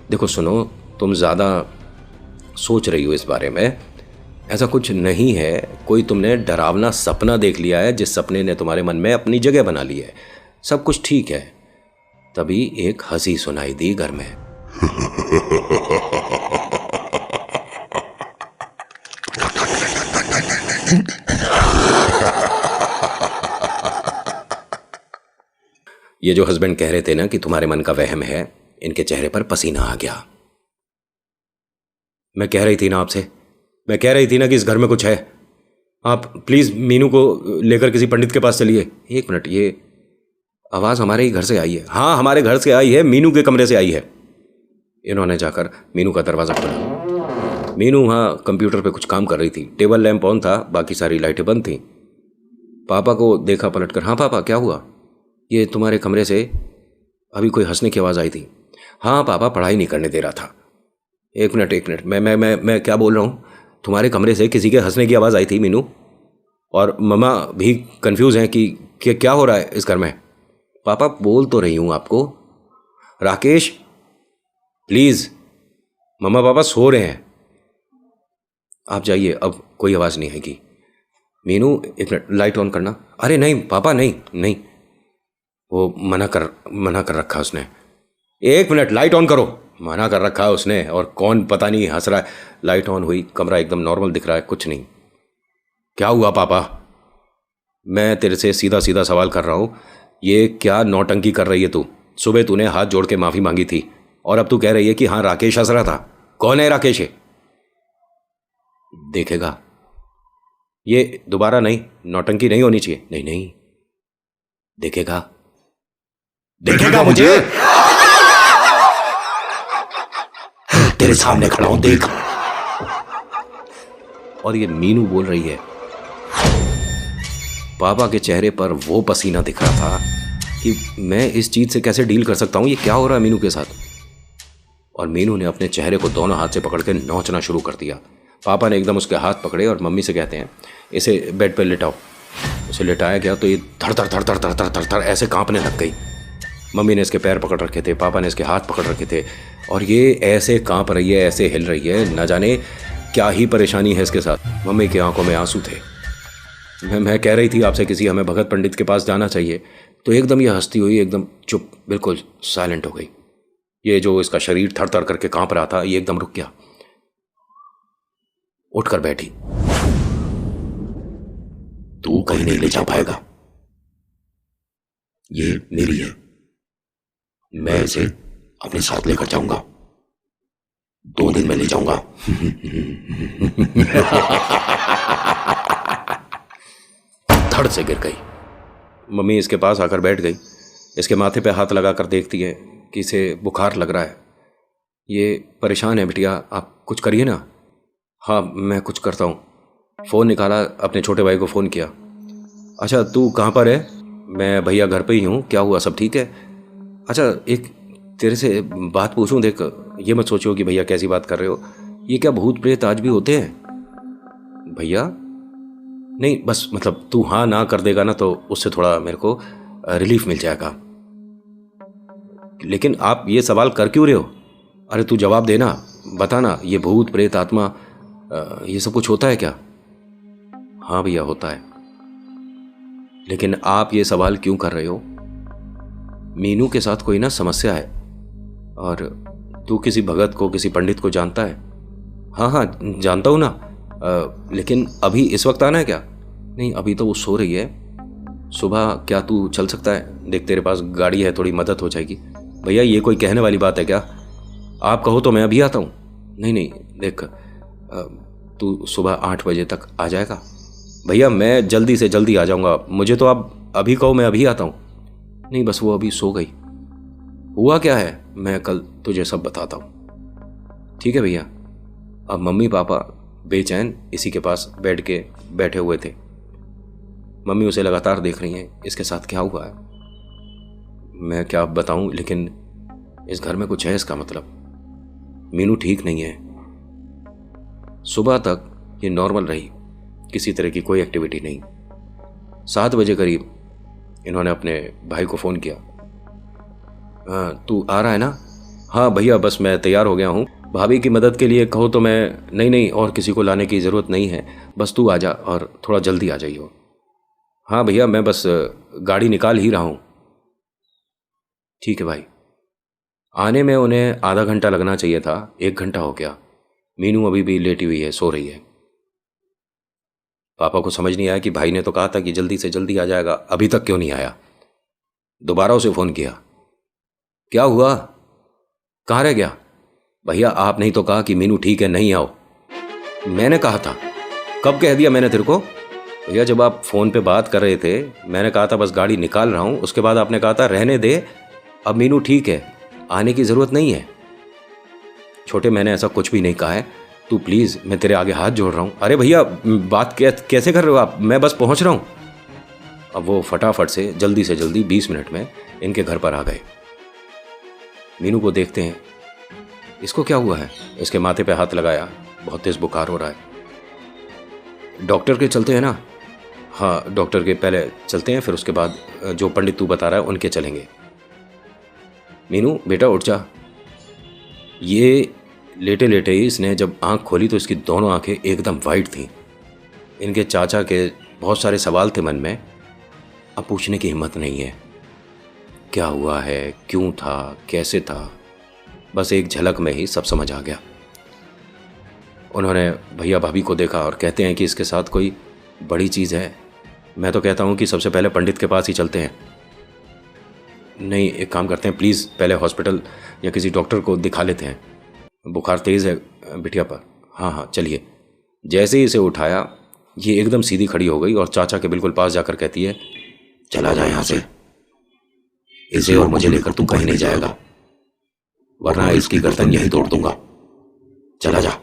A: देखो सुनो, तुम ज़्यादा सोच रही हो इस बारे में, ऐसा कुछ नहीं है, कोई तुमने डरावना सपना देख लिया है जिस सपने ने तुम्हारे मन में अपनी जगह बना ली है, सब कुछ ठीक है। तभी एक हंसी सुनाई दी घर में। ये जो हस्बैंड कह रहे थे ना कि तुम्हारे मन का वहम है, इनके चेहरे पर पसीना आ गया। मैं कह रही थी ना आपसे, मैं कह रही थी ना कि इस घर में कुछ है। आप प्लीज़ मीनू को लेकर किसी पंडित के पास चलिए। एक मिनट, ये आवाज़ हमारे ही घर से आई है। हाँ, हमारे घर से आई है, मीनू के कमरे से आई है। इन्होंने जाकर मीनू का दरवाज़ा खोला। मीनू वहाँ कंप्यूटर पे कुछ काम कर रही थी, टेबल लैंप ऑन था, बाकी सारी लाइटें बंद थीं। पापा को देखा पलटकर। हाँ पापा, क्या हुआ? ये तुम्हारे कमरे से अभी कोई हंसने की आवाज़ आई थी। हाँ पापा, पढ़ाई नहीं करने दे रहा था। एक मिनट, मैं क्या बोल रहा हूँ? तुम्हारे कमरे से किसी के हंसने की आवाज़ आई थी मीनू, और मम्मा भी कंफ्यूज हैं कि क्या हो रहा है इस घर में। पापा, बोल तो रही हूँ आपको। राकेश प्लीज़, मम्मा पापा सो रहे हैं, आप जाइए, अब कोई आवाज़ नहीं आएगी। मीनू एक मिनट, लाइट ऑन करना। अरे नहीं पापा, नहीं, वो मना कर रखा उसने। एक मिनट, लाइट ऑन करो। मना कर रखा है उसने, और कौन पता नहीं हंस रहा है। लाइट ऑन हुई, कमरा एकदम नॉर्मल दिख रहा है, कुछ नहीं। क्या हुआ पापा? मैं तेरे से सीधा सीधा सवाल कर रहा हूँ, ये क्या नौटंकी कर रही है तू? सुबह तूने हाथ जोड़ के माफ़ी मांगी थी और अब तू कह रही है कि हाँ राकेश हंस रहा था। कौन है राकेश? है देखेगा, ये दोबारा नहीं, नौटंकी नहीं होनी चाहिए। नहीं, देखेगा मुझे। तेरे सामने खड़ा हूं, देख। और ये मीनू बोल रही है। पापा के चेहरे पर वो पसीना दिख रहा था कि मैं इस चीज से कैसे डील कर सकता हूं, ये क्या हो रहा है मीनू के साथ। और मीनू ने अपने चेहरे को दोनों हाथ से पकड़ के नोचना शुरू कर दिया। पापा ने एकदम उसके हाथ पकड़े और मम्मी से कहते हैं, इसे बेड पर लिटाओ। उसे लिटाया गया तो ये धड़ धड़ ऐसे कांपने लग गई। मम्मी ने इसके पैर पकड़ रखे थे, पापा ने इसके हाथ पकड़ रखे थे, और ये ऐसे कांप रही है, ऐसे हिल रही है, न जाने क्या ही परेशानी है इसके साथ। मम्मी की आंखों में आंसू थे। मैं कह रही थी आपसे किसी हमें भगत पंडित के पास जाना चाहिए, तो एकदम ये हंसती हुई एकदम चुप, बिल्कुल साइलेंट हो गई। ये जो इसका शरीर थर थर करके कांप रहा था, ये एकदम रुक गया, उठकर बैठी। तू कहीं नहीं ले जा पाएगा, ये मेरी है, मैं इसे अपने साथ लेकर जाऊंगा, 2 दिन में ले जाऊंगा। धड़ से गिर गई। मम्मी इसके पास आकर बैठ गई, इसके माथे पे हाथ लगाकर देखती है कि इसे बुखार लग रहा है। ये परेशान है बिटिया, आप कुछ करिए ना। हाँ मैं कुछ करता हूँ। फ़ोन निकाला, अपने छोटे भाई को फ़ोन किया। अच्छा तू कहाँ पर है? मैं भैया घर पे ही हूँ, क्या हुआ, सब ठीक है? अच्छा, एक तेरे से बात पूछूं, देख ये मत सोचो कि भैया कैसी बात कर रहे हो, ये क्या भूत प्रेत आज भी होते हैं? भैया नहीं, बस मतलब तू हाँ ना कर देगा ना तो उससे थोड़ा मेरे को रिलीफ मिल जाएगा। लेकिन आप ये सवाल कर क्यों रहे हो? अरे तू जवाब देना, बताना, ये भूत प्रेत आत्मा ये सब कुछ होता है क्या? हाँ भैया होता है। लेकिन आप ये सवाल क्यों कर रहे हो? मीनू के साथ कोई ना समस्या है, और तू किसी भगत को, किसी पंडित को जानता है? हाँ हाँ जानता हूँ ना, लेकिन अभी इस वक्त आना है क्या? नहीं, अभी तो वो सो रही है। सुबह क्या तू चल सकता है? देख तेरे पास गाड़ी है, थोड़ी मदद हो जाएगी। भैया ये कोई कहने वाली बात है क्या? आप कहो तो मैं अभी आता हूँ। नहीं नहीं देख, तू सुबह 8 बजे तक आ जाएगा? भैया मैं जल्दी से जल्दी आ जाऊँगा, मुझे तो आप अभी कहो, मैं अभी आता हूँ। नहीं बस वो अभी सो गई। हुआ क्या है मैं कल तुझे सब बताता हूँ। ठीक है भैया। अब मम्मी पापा बेचैन इसी के पास बैठ के बैठे हुए थे। मम्मी उसे लगातार देख रही हैं, इसके साथ क्या हुआ है मैं क्या बताऊं, लेकिन इस घर में कुछ है, इसका मतलब मीनू ठीक नहीं है। सुबह तक ये नॉर्मल रही, किसी तरह की कोई एक्टिविटी नहीं। 7 बजे करीब इन्होंने अपने भाई को फ़ोन किया। हाँ तू आ रहा है ना? हाँ भैया बस मैं तैयार हो गया हूँ, भाभी की मदद के लिए कहो तो मैं। नहीं नहीं, और किसी को लाने की ज़रूरत नहीं है, बस तू आ जा और थोड़ा जल्दी आ जाइयो। हाँ भैया मैं बस गाड़ी निकाल ही रहा हूँ। ठीक है भाई। आने में उन्हें आधा घंटा लगना चाहिए था, 1 घंटा हो गया। मीनू अभी भी लेटी हुई है, सो रही है। पापा को समझ नहीं आया कि भाई ने तो कहा था कि जल्दी से जल्दी आ जाएगा, अभी तक क्यों नहीं आया। दोबारा उसे फ़ोन किया। क्या हुआ, कहाँ रह गया? भैया आप नहीं तो कहा कि मीनू ठीक है, नहीं आओ। मैंने कहा था। कब कह दिया मैंने तेरे को? भैया जब आप फ़ोन पे बात कर रहे थे मैंने कहा था बस गाड़ी निकाल रहा हूँ, उसके बाद आपने कहा था रहने दे, अब मीनू ठीक है, आने की ज़रूरत नहीं है। छोटे मैंने ऐसा कुछ भी नहीं कहा है, तू प्लीज़, मैं तेरे आगे हाथ जोड़ रहा हूँ। अरे भैया बात कैसे कर रहे हो आप, मैं बस पहुँच रहा हूँ। अब वो फटाफट से जल्दी 20 मिनट में इनके घर पर आ गए। मीनू को देखते हैं, इसको क्या हुआ है? इसके माथे पे हाथ लगाया, बहुत तेज़ बुखार हो रहा है। डॉक्टर के चलते हैं ना? हाँ डॉक्टर के पहले चलते हैं, फिर उसके बाद जो पंडित तू बता रहा है उनके चलेंगे। मीनू बेटा उठ जा। ये लेटे लेटे ही इसने जब आंख खोली तो इसकी दोनों आंखें एकदम वाइट थीं। इनके चाचा के बहुत सारे सवाल थे मन में, अब पूछने की हिम्मत नहीं है। क्या हुआ है, क्यों था, कैसे था, बस एक झलक में ही सब समझ आ गया। उन्होंने भैया भाभी को देखा और कहते हैं कि इसके साथ कोई बड़ी चीज़ है। मैं तो कहता हूँ कि सबसे पहले पंडित के पास ही चलते हैं। नहीं एक काम करते हैं, प्लीज़ पहले हॉस्पिटल या किसी डॉक्टर को दिखा लेते हैं, बुखार तेज़ है बिटिया पर। हाँ हाँ चलिए। जैसे ही इसे उठाया ये एकदम सीधी खड़ी हो गई और चाचा के बिल्कुल पास जाकर कहती है, चला जा यहाँ से, इसे और मुझे लेकर तू कहीं नहीं जाएगा, वरना इसकी गर्दन यहीं तोड़ दूंगा, चला जा।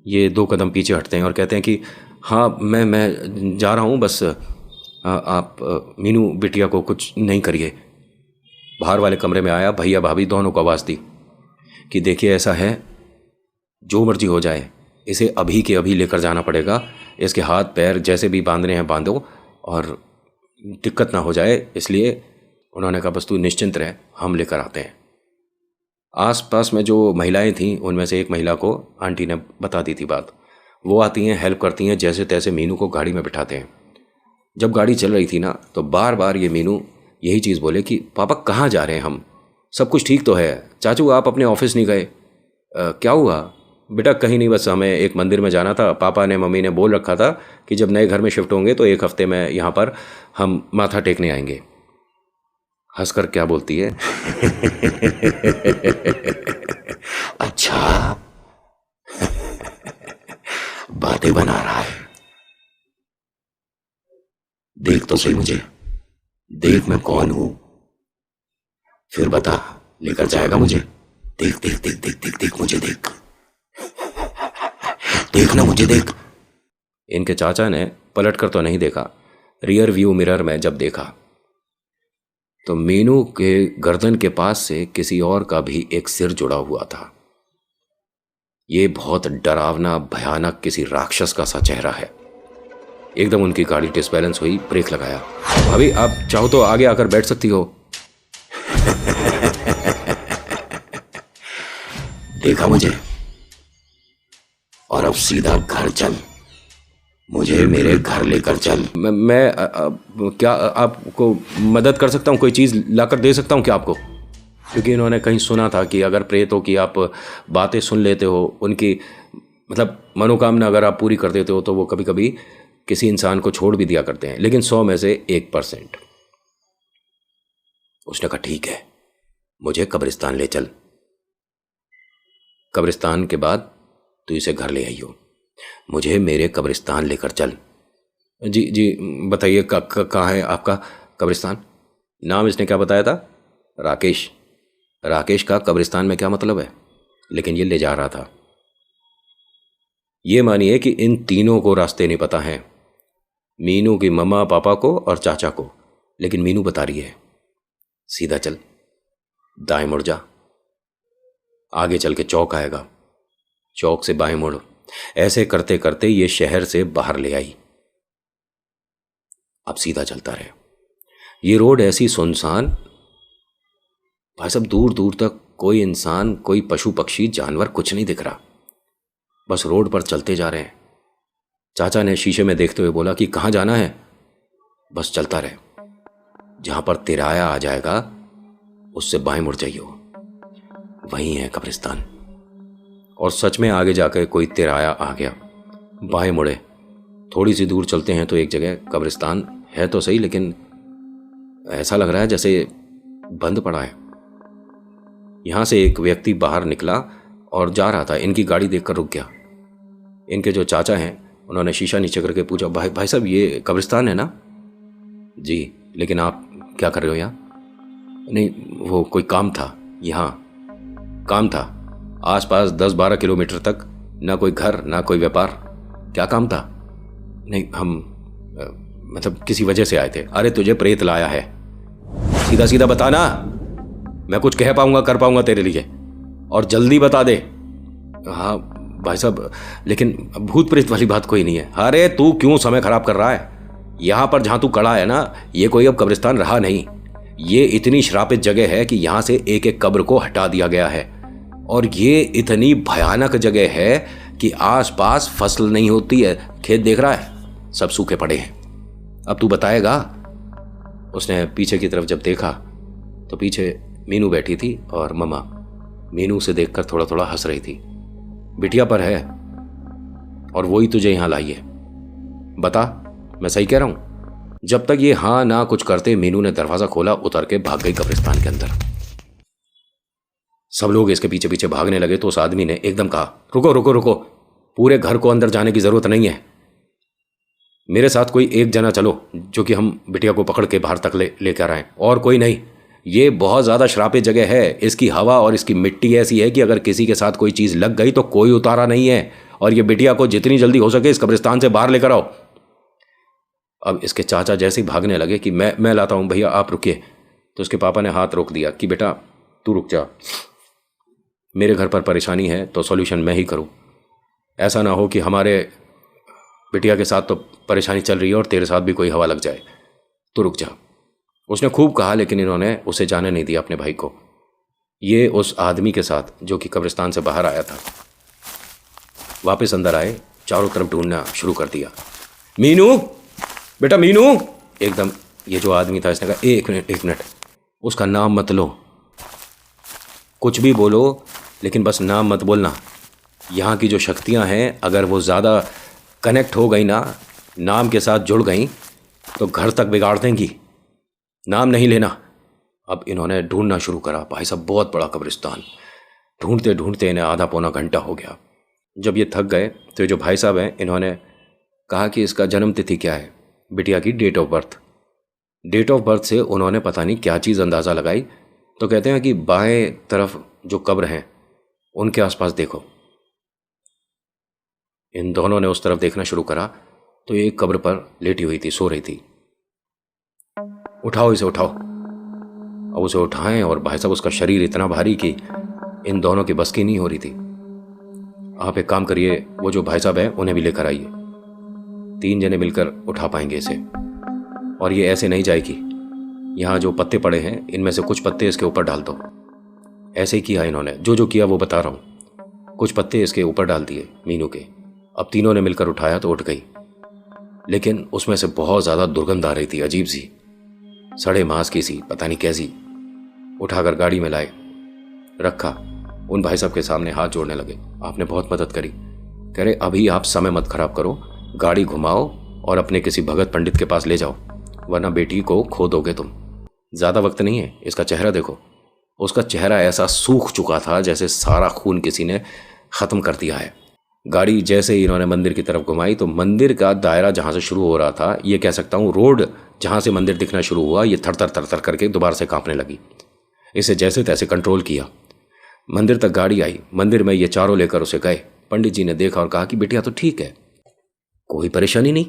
A: ये 2 कदम पीछे हटते हैं और कहते हैं कि हाँ मैं जा रहा हूँ, बस आप मीनू बिटिया को कुछ नहीं करिए। बाहर वाले कमरे में आया, भैया भाभी दोनों को आवाज़ दी कि देखिए ऐसा है, जो मर्जी हो जाए इसे अभी के अभी लेकर जाना पड़ेगा, इसके हाथ पैर जैसे भी बांधने हैं बांधो और दिक्कत ना हो जाए, इसलिए उन्होंने कहा बस तू निश्चिंत रह, हम लेकर आते हैं। आसपास में जो महिलाएं थीं उनमें से एक महिला को आंटी ने बता दी थी बात, वो आती हैं, हेल्प करती हैं, जैसे तैसे मीनू को गाड़ी में बिठाते हैं। जब गाड़ी चल रही थी ना तो बार बार ये मीनू यही चीज़ बोले कि पापा कहाँ जा रहे हैं हम, सब कुछ ठीक तो है, चाचू आप अपने ऑफिस नहीं गए? क्या हुआ बेटा? कहीं नहीं, बस हमें एक मंदिर में जाना था, पापा ने मम्मी ने बोल रखा था कि जब नए घर में शिफ्ट होंगे तो 1 हफ्ते में यहाँ पर हम माथा टेकने आएंगे। हंसकर क्या बोलती है अच्छा बातें बना रहा है, देख तो सही मुझे, देख मैं कौन हूं, फिर बता लेकर जाएगा मुझे? देख देख देख देख देख देख मुझे, देख देखना मुझे, देख। इनके चाचा ने पलट कर तो नहीं देखा, रियर व्यू मिरर में जब देखा तो मीनू के गर्दन के पास से किसी और का भी एक सिर जुड़ा हुआ था। ये बहुत डरावना भयानक किसी राक्षस का सा चेहरा है। एकदम उनकी गाड़ी डिसबैलेंस हुई, ब्रेक लगाया। भाभी आप चाहो तो आगे आकर बैठ सकती हो।
B: देखा मुझे, और अब सीधा घर चल, मुझे मेरे घर लेकर चल।
A: क्या आपको मदद कर सकता हूँ? कोई चीज़ लाकर दे सकता हूँ क्या आपको? क्योंकि इन्होंने कहीं सुना था कि अगर प्रेतों की आप बातें सुन लेते हो, उनकी मतलब मनोकामना अगर आप पूरी कर देते हो, तो वो कभी कभी किसी इंसान को छोड़ भी दिया करते हैं, लेकिन 100 में से 1%। उसने कहा ठीक है, मुझे कब्रिस्तान ले चल। कब्रिस्तान के बाद तू इसे घर ले आई हो, मुझे मेरे कब्रिस्तान लेकर चल। जी जी बताइए, कहाँ है आपका कब्रिस्तान? नाम इसने क्या बताया था? राकेश। राकेश का कब्रिस्तान में क्या मतलब है? लेकिन ये ले जा रहा था। ये मानिए कि इन तीनों को रास्ते नहीं पता हैं, मीनू की मम्मा पापा को और चाचा को, लेकिन मीनू बता रही है सीधा चल, दाएं मुड़ जा, आगे चल के चौक आएगा, चौक से बाएं मुड़। ऐसे करते करते ये शहर से बाहर ले आई। अब सीधा चलता रहे। ये रोड ऐसी सुनसान, भाई साहब दूर दूर तक कोई इंसान, कोई पशु पक्षी जानवर कुछ नहीं दिख रहा, बस रोड पर चलते जा रहे हैं। चाचा ने शीशे में देखते हुए बोला कि कहाँ जाना है? बस चलता रहे, जहां पर तिराया आ जाएगा उससे बाएं मुड़ जाइयो, वहीं है कब्रिस्तान। और सच में आगे जाकर कोई तिराया आ गया, बाएं मुड़े। थोड़ी सी दूर चलते हैं तो एक जगह कब्रिस्तान है तो सही, लेकिन ऐसा लग रहा है जैसे बंद पड़ा है। यहां से एक व्यक्ति बाहर निकला और जा रहा था, इनकी गाड़ी देखकर रुक गया। इनके जो चाचा हैं उन्होंने शीशा नीचे करके पूछा, भाई साहब ये कब्रिस्तान है ना? जी, लेकिन आप क्या कर रहे हो यहाँ? नहीं, वो कोई काम था, यहाँ काम था। आसपास 10-12 किलोमीटर तक ना कोई घर ना कोई व्यापार। क्या काम था? नहीं, हम मतलब किसी वजह से आए थे। अरे तुझे प्रेत लाया है, सीधा सीधा बताना, मैं कुछ कह पाऊंगा कर पाऊंगा तेरे लिए, और जल्दी बता दे। हाँ भाई साहब, लेकिन भूत प्रेत वाली बात कोई नहीं है। अरे तू क्यों समय खराब कर रहा है? यहाँ पर जहाँ तू खड़ा है ना, ये कोई अब कब्रिस्तान रहा नहीं, ये इतनी श्रापित जगह है कि यहाँ से एक एक कब्र को हटा दिया गया है। और ये इतनी भयानक जगह है कि आसपास फसल नहीं होती है। खेत देख रहा है, सब सूखे पड़े हैं। अब तू बताएगा? उसने पीछे की तरफ जब देखा तो पीछे मीनू बैठी थी और मम्मा मीनू से देखकर थोड़ा थोड़ा हंस रही थी। बिटिया पर है और वही तुझे यहां लाई है, बता मैं सही कह रहा हूं? जब तक ये हाँ ना कुछ करते, मीनू ने दरवाजा खोला, उतर के भाग गई कब्रिस्तान के अंदर। सब लोग इसके पीछे पीछे भागने लगे तो उस आदमी ने एकदम कहा, रुको रुको रुको, पूरे घर को अंदर जाने की जरूरत नहीं है, मेरे साथ कोई एक जना चलो जो कि हम बिटिया को पकड़ के बाहर तक लेकर आए, और कोई नहीं। ये बहुत ज़्यादा श्रापित जगह है, इसकी हवा और इसकी मिट्टी ऐसी है कि अगर किसी के साथ कोई चीज़ लग गई तो कोई उतारा नहीं है, और ये बिटिया को जितनी जल्दी हो सके इस कब्रिस्तान से बाहर लेकर आओ। अब इसके चाचा जैसे ही भागने लगे कि मैं लाता हूँ भैया, आप रुकिए, तो उसके पापा ने हाथ रोक दिया कि बेटा तू रुक जा, मेरे घर पर परेशानी है तो सॉल्यूशन मैं ही करूँ। ऐसा ना हो कि हमारे बिटिया के साथ तो परेशानी चल रही है और तेरे साथ भी कोई हवा लग जाए, तो रुक जा। उसने खूब कहा, लेकिन इन्होंने उसे जाने नहीं दिया अपने भाई को। ये उस आदमी के साथ जो कि कब्रिस्तान से बाहर आया था, वापस अंदर आए, चारों तरफ ढूंढना शुरू कर दिया। मीनू, बेटा मीनू। एकदम ये जो आदमी था इसने कहा, एक मिनट, उसका नाम मत लो, कुछ भी बोलो लेकिन बस नाम मत बोलना। यहाँ की जो शक्तियाँ हैं अगर वो ज़्यादा कनेक्ट हो गई ना, नाम के साथ जुड़ गई, तो घर तक बिगाड़ देंगी। नाम नहीं लेना। अब इन्होंने ढूंढना शुरू करा। भाई साहब बहुत बड़ा कब्रिस्तान, ढूंढते ढूंढते इन्हें आधा पौना घंटा हो गया। जब ये थक गए तो ये जो भाई साहब हैं इन्होंने कहा कि इसका जन्म तिथि क्या है, बिटिया की date of birth. Date of birth से उन्होंने पता नहीं क्या चीज़ अंदाज़ा लगाई, तो कहते हैं कि बाएं तरफ जो कब्र हैं उनके आसपास देखो। इन दोनों ने उस तरफ देखना शुरू करा तो ये एक कब्र पर लेटी हुई थी, सो रही थी। उठाओ इसे, उठाओ। अब उसे उठाएं और भाई साहब उसका शरीर इतना भारी कि इन दोनों की बस की नहीं हो रही थी। आप एक काम करिए, वो जो भाई साहब हैं उन्हें भी लेकर आइए, 3 जने मिलकर उठा पाएंगे इसे। और ये ऐसे नहीं जाएगी, यहाँ जो पत्ते पड़े हैं इनमें से कुछ पत्ते इसके ऊपर डाल दो। ऐसे ही किया इन्होंने, जो किया वो बता रहा हूँ। कुछ पत्ते इसके ऊपर डाल दिए मीनू के। अब तीनों ने मिलकर उठाया तो उठ गई, लेकिन उसमें से बहुत ज़्यादा दुर्गंध आ रही थी, अजीब सी, सड़े मांस की सी, पता नहीं कैसी। उठाकर गाड़ी में लाए, रखा, उन भाई साहब के सामने हाथ जोड़ने लगे। आपने बहुत मदद करी। कह रहे अभी आप समय मत खराब करो, गाड़ी घुमाओ और अपने किसी भगत पंडित के पास ले जाओ, वरना बेटी को खो दोगे तुम। ज़्यादा वक्त नहीं है। इसका चेहरा देखो। उसका चेहरा ऐसा सूख चुका था जैसे सारा खून किसी ने ख़त्म कर दिया है। गाड़ी जैसे ही इन्होंने मंदिर की तरफ घुमाई तो मंदिर का दायरा जहाँ से शुरू हो रहा था, ये कह सकता हूँ रोड जहाँ से मंदिर दिखना शुरू हुआ, ये थर थर थर थर करके दोबारा से कांपने लगी। इसे जैसे तैसे कंट्रोल किया, मंदिर तक गाड़ी आई। मंदिर में ये चारों लेकर उसे गए। पंडित जी ने देखा और कहा कि बिटिया तो ठीक है, कोई परेशानी नहीं,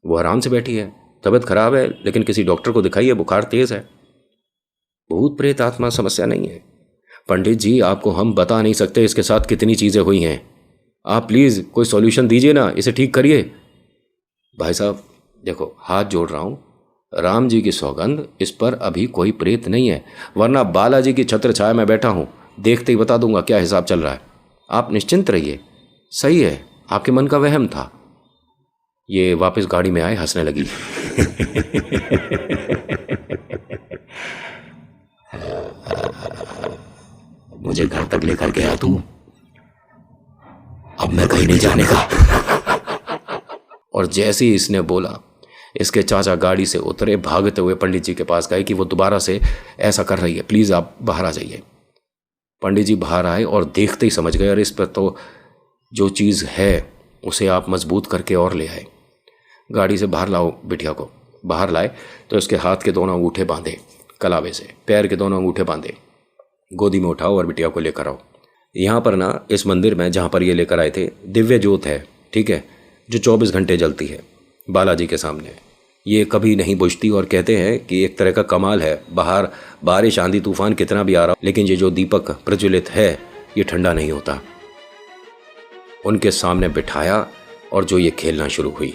A: वो आराम से बैठी है, तबीयत खराब है लेकिन किसी डॉक्टर को दिखाइए, बुखार तेज है, भूत प्रेत आत्मा समस्या नहीं है। पंडित जी आपको हम बता नहीं सकते इसके साथ कितनी चीज़ें हुई हैं, आप प्लीज़ कोई सॉल्यूशन दीजिए ना, इसे ठीक करिए। भाई साहब देखो, हाथ जोड़ रहा हूँ, राम जी की सौगंध, इस पर अभी कोई प्रेत नहीं है, वरना बालाजी की छत्र छाया में बैठा हूँ, देखते ही बता दूंगा क्या हिसाब चल रहा है। आप निश्चिंत रहिए। सही है, आपके मन का वहम था। ये वापस गाड़ी में आए, हंसने लगी। मुझे घर तक लेकर गया तू, अब मैं कहीं नहीं जाने का। और जैसे ही इसने बोला, इसके चाचा गाड़ी से उतरे, भागते हुए पंडित जी के पास गए कि वो दोबारा से ऐसा कर रही है, प्लीज़ आप बाहर आ जाइए। पंडित जी बाहर आए और देखते ही समझ गए, अरे इस पर तो जो चीज़ है उसे आप मजबूत करके और ले आए। गाड़ी से बाहर लाओ बिटिया को। बाहर लाए तो इसके हाथ के दोनों अंगूठे बांधे कलावे से, पैर के दोनों अंगूठे बांधे, गोदी में उठाओ और बिटिया को लेकर आओ। यहाँ पर ना, इस मंदिर में जहाँ पर ये लेकर आए थे, दिव्य ज्योत है, ठीक है, जो 24 घंटे जलती है बालाजी के सामने। ये कभी नहीं बुझती और कहते हैं कि एक तरह का कमाल है, बाहर बारिश आंधी तूफान कितना भी आ रहा, लेकिन ये जो दीपक प्रज्वलित है ये ठंडा नहीं होता। उनके सामने बिठाया और जो ये खेलना शुरू हुई।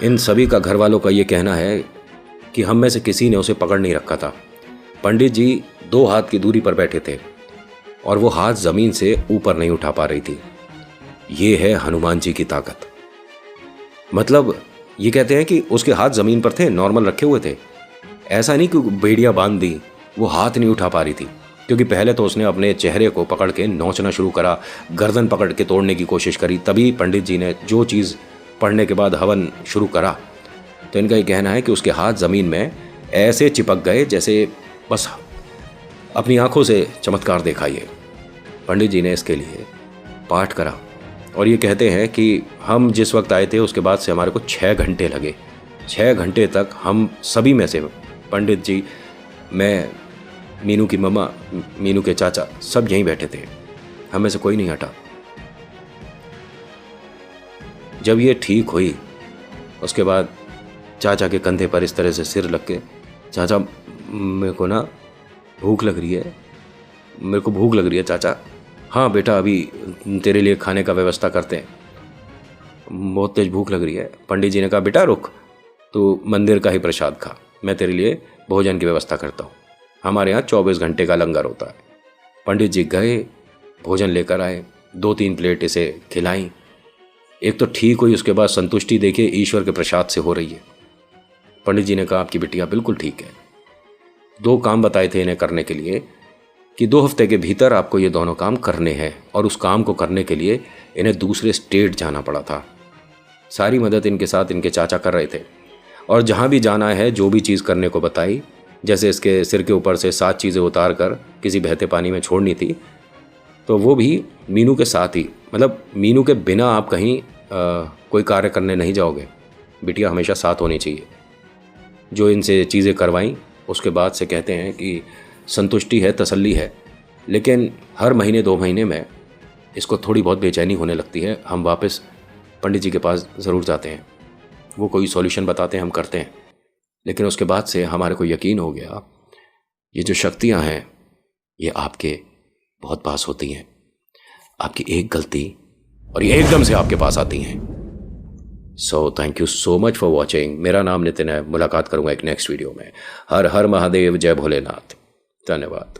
A: इन सभी का घर वालों का ये कहना है कि हम में से किसी ने उसे पकड़ नहीं रखा था। पंडित जी 2 हाथ की दूरी पर बैठे थे और वो हाथ जमीन से ऊपर नहीं उठा पा रही थी। ये है हनुमान जी की ताकत। मतलब ये कहते हैं कि उसके हाथ जमीन पर थे, नॉर्मल रखे हुए थे, ऐसा नहीं कि बेड़ियां बांध दी, वो हाथ नहीं उठा पा रही थी। क्योंकि पहले तो उसने अपने चेहरे को पकड़ के नोचना शुरू करा, गर्दन पकड़ के तोड़ने की कोशिश करी, तभी पंडित जी ने जो चीज़ पढ़ने के बाद हवन शुरू करा। तो इनका ये कहना है कि उसके हाथ ज़मीन में ऐसे चिपक गए जैसे बस अपनी आंखों से चमत्कार देखा। ये पंडित जी ने इसके लिए पाठ करा और ये कहते हैं कि हम जिस वक्त आए थे उसके बाद से हमारे को 6 घंटे लगे। 6 घंटे तक हम सभी में से, पंडित जी, मैं, मीनू की मम्मा, मीनू के चाचा, सब यहीं बैठे थे, हमें से कोई नहीं हटा। जब ये ठीक हुई उसके बाद चाचा के कंधे पर इस तरह से सिर लग के, चाचा मेरे को ना भूख लग रही है, मेरे को भूख लग रही है चाचा। हाँ बेटा, अभी तेरे लिए खाने का व्यवस्था करते हैं, बहुत तेज भूख लग रही है। पंडित जी ने कहा बेटा रुक, तू मंदिर का ही प्रसाद खा, मैं तेरे लिए भोजन की व्यवस्था करता हूँ, हमारे यहाँ 24 घंटे का लंगर होता है। पंडित जी गए, भोजन लेकर आए, 2-3 प्लेट इसे खिलाई। एक तो ठीक हुई, उसके बाद संतुष्टि देखिए ईश्वर के प्रसाद से हो रही है। पंडित जी ने कहा आपकी बिटिया बिल्कुल ठीक है। 2 काम बताए थे इन्हें करने के लिए कि 2 हफ्ते के भीतर आपको ये दोनों काम करने हैं, और उस काम को करने के लिए इन्हें दूसरे स्टेट जाना पड़ा था। सारी मदद इनके साथ इनके चाचा कर रहे थे, और जहाँ भी जाना है जो भी चीज़ करने को बताई, जैसे इसके सिर के ऊपर से 7 चीज़ें उतार कर किसी बहते पानी में छोड़नी थी, तो वो भी मीनू के साथ ही, मतलब मीनू के बिना आप कहीं कोई कार्य करने नहीं जाओगे, बिटिया हमेशा साथ होनी चाहिए। जो इनसे चीज़ें करवाईं उसके बाद से कहते हैं कि संतुष्टि है, तसल्ली है, लेकिन हर महीने 2 महीने में इसको थोड़ी बहुत बेचैनी होने लगती है। हम वापस पंडित जी के पास ज़रूर जाते हैं, वो कोई सॉल्यूशन बताते हैं, हम करते हैं। लेकिन उसके बाद से हमारे को यकीन हो गया ये जो शक्तियां हैं ये आपके बहुत पास होती हैं। आपकी एक गलती और ये एकदम से आपके पास आती हैं। So thank you so much for watching. मेरा नाम नितिन है। मुलाकात करूंगा एक नेक्स्ट वीडियो में। हर हर महादेव, जय भोलेनाथ। धन्यवाद।